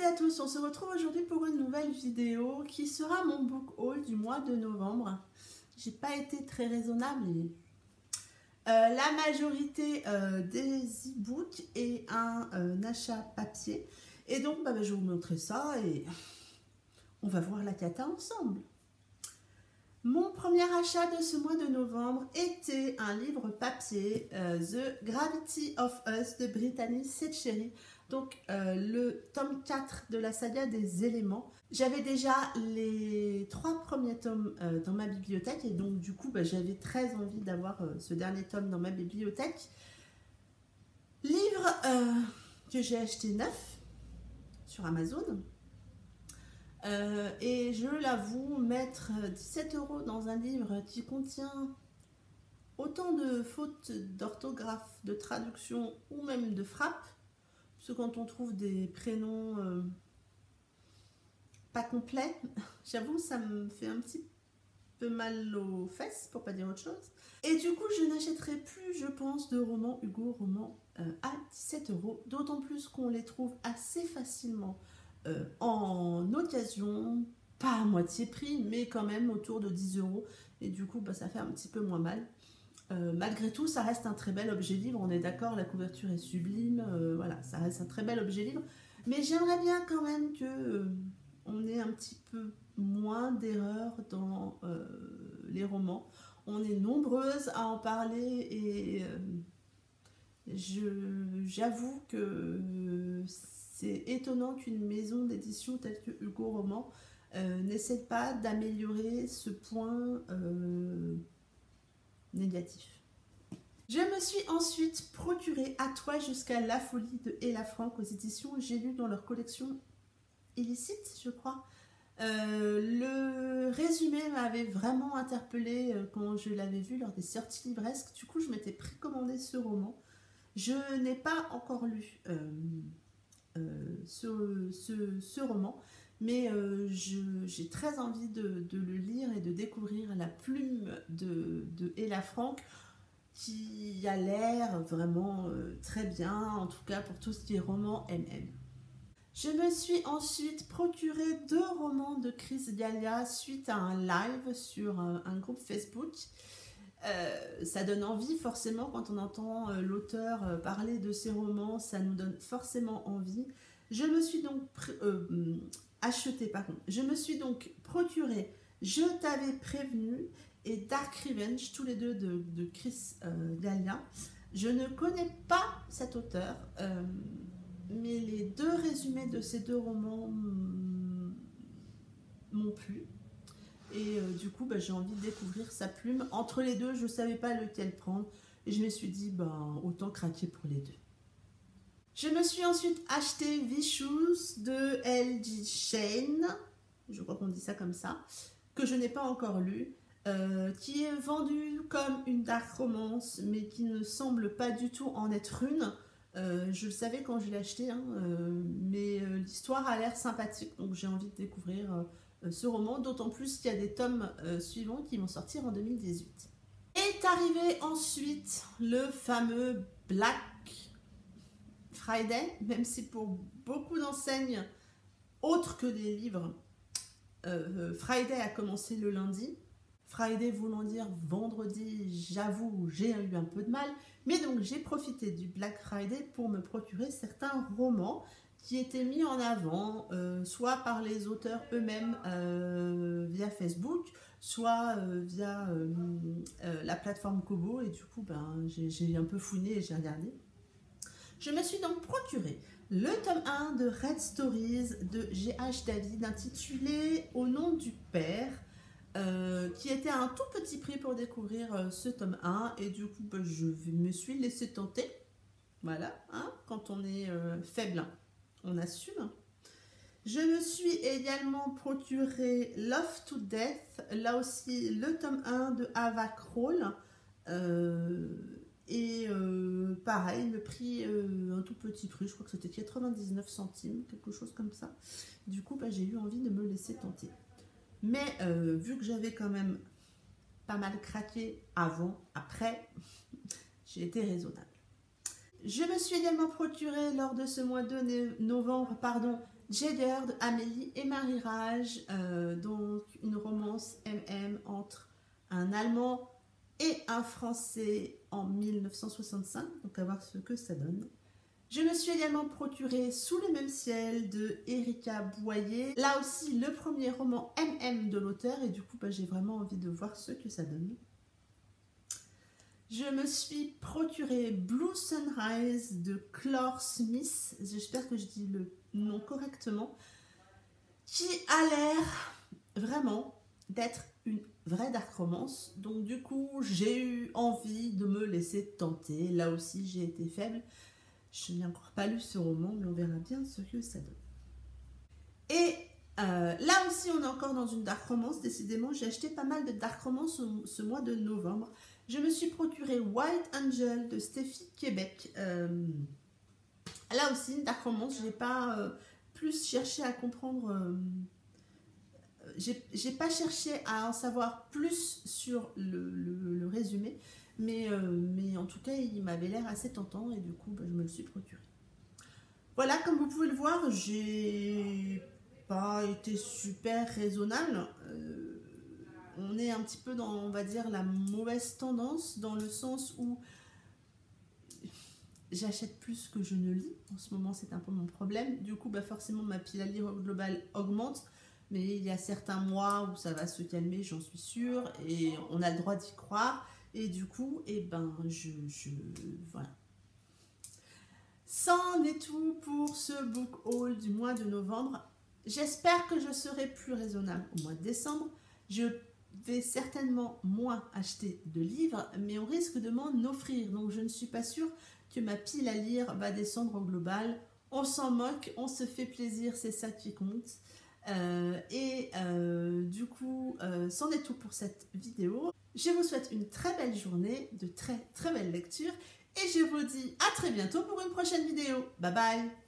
à tous, on se retrouve aujourd'hui pour une nouvelle vidéo qui sera mon book haul du mois de novembre. J'ai pas été très raisonnable. La majorité des e-books et un achat papier. Et donc je vais vous montrer ça et on va voir la cata ensemble. Mon premier achat de ce mois de novembre était un livre papier, The Gravity of Us de Brittany Setcheri. Donc le tome 4 de la saga des éléments. J'avais déjà les 3 premiers tomes dans ma bibliothèque et donc du coup j'avais très envie d'avoir ce dernier tome dans ma bibliothèque. Livre que j'ai acheté neuf sur Amazon. Et je l'avoue, mettre 17 € dans un livre qui contient autant de fautes d'orthographe, de traduction ou même de frappe, parce que quand on trouve des prénoms pas complets, j'avoue ça me fait un petit peu mal aux fesses, pour pas dire autre chose. Et du coup je n'achèterai plus, je pense, de romans Hugo romans à 17 €, d'autant plus qu'on les trouve assez facilement en occasion, pas à moitié prix, mais quand même autour de 10 €. Et du coup, ça fait un petit peu moins mal. Malgré tout, ça reste un très bel objet livre. On est d'accord, la couverture est sublime. Voilà, ça reste un très bel objet livre. Mais j'aimerais bien quand même que on ait un petit peu moins d'erreurs dans les romans. On est nombreuses à en parler et j'avoue que c'est étonnant qu'une maison d'édition telle que Hugo Roman n'essaie pas d'améliorer ce point négatif. Je me suis ensuite procuré À toi jusqu'à la folie de Ella Frank aux éditions J'ai lu dans leur collection Illicite, je crois. Le résumé m'avait vraiment interpellée quand je l'avais vu lors des sorties livresques. Du coup, je m'étais précommandé ce roman. Je n'ai pas encore lu ce roman, mais j'ai très envie de le lire et de découvrir la plume de Ella Frank, qui a l'air vraiment très bien, en tout cas pour tout ce qui est roman MM. Je me suis ensuite procuré 2 romans de Chris D'Elia suite à un live sur un groupe Facebook. Ça donne envie forcément quand on entend l'auteur parler de ses romans, ça nous donne forcément envie. Je me suis donc procuré Je t'avais prévenu et Dark Revenge, tous les deux de Chris D'Elia. Je ne connais pas cet auteur, mais les 2 résumés de ces 2 romans m'ont plu. Et du coup, j'ai envie de découvrir sa plume. Entre les 2, je ne savais pas lequel prendre. Et je me suis dit, autant craquer pour les 2. Je me suis ensuite acheté Vicious de L.J. Shane. Je crois qu'on dit ça comme ça. Que je n'ai pas encore lu. Qui est vendu comme une dark romance, mais qui ne semble pas du tout en être une. Je le savais quand je l'ai acheté, mais l'histoire a l'air sympathique. Donc j'ai envie de découvrir ce roman, d'autant plus qu'il y a des tomes suivants qui vont sortir en 2018. Est arrivé ensuite le fameux Black Friday, même si pour beaucoup d'enseignes autres que des livres, Friday a commencé le lundi. Friday voulant dire vendredi, j'avoue, j'ai eu un peu de mal, mais donc j'ai profité du Black Friday pour me procurer certains romans qui étaient mis en avant, soit par les auteurs eux-mêmes via Facebook, soit via la plateforme Kobo, et du coup j'ai un peu fouiné et j'ai regardé. Je me suis donc procuré le tome 1 de Red Stories de G.H. David intitulé Au nom du Père, qui était à un tout petit prix pour découvrir ce tome 1, et du coup je me suis laissé tenter. Voilà, quand on est faible, on assume. Je me suis également procuré Love to Death, là aussi le tome 1 de Ava Kroll, et pareil, le prix, un tout petit prix, je crois que c'était 99 centimes, quelque chose comme ça. Du coup j'ai eu envie de me laisser tenter. Mais vu que j'avais quand même pas mal craqué avant, après, j'ai été raisonnable. Je me suis également procuré lors de ce mois de novembre, Jäger de Amélie et Marie Rage, donc une romance MM entre un Allemand et un Français en 1965, donc à voir ce que ça donne. Je me suis également procuré Sous le même ciel de Erika Boyer, là aussi le premier roman MM de l'auteur, et du coup j'ai vraiment envie de voir ce que ça donne. Je me suis procuré Blue Sunrise de Clore Smith, j'espère que je dis le nom correctement, qui a l'air vraiment d'être une vraie dark romance. Donc du coup, j'ai eu envie de me laisser tenter. Là aussi, j'ai été faible. Je n'ai encore pas lu ce roman, mais on verra bien ce que ça donne. Et là aussi, on est encore dans une dark romance. Décidément, j'ai acheté pas mal de dark romance ce mois de novembre. Je me suis procuré White Angel de Steffi Québec. Là aussi, une dark romance. Je n'ai pas plus cherché à comprendre. J'ai pas cherché à en savoir plus sur le résumé, mais en tout cas, il m'avait l'air assez tentant et du coup, je me le suis procuré. Voilà, comme vous pouvez le voir, j'ai pas été super raisonnable. On est un petit peu dans, on va dire, la mauvaise tendance, dans le sens où j'achète plus que je ne lis. En ce moment, c'est un peu mon problème. Du coup, forcément, ma pile à lire globale augmente. Mais il y a certains mois où ça va se calmer, j'en suis sûre. Et on a le droit d'y croire. Et du coup, voilà. C'en est tout pour ce book haul du mois de novembre. J'espère que je serai plus raisonnable au mois de décembre. Je vais certainement moins acheter de livres, mais on risque de m'en offrir. Donc je ne suis pas sûre que ma pile à lire va descendre au global. On s'en moque, on se fait plaisir, c'est ça qui compte. Du coup, c'en est tout pour cette vidéo. Je vous souhaite une très belle journée, de très très belles lectures, et je vous dis à très bientôt pour une prochaine vidéo. Bye bye!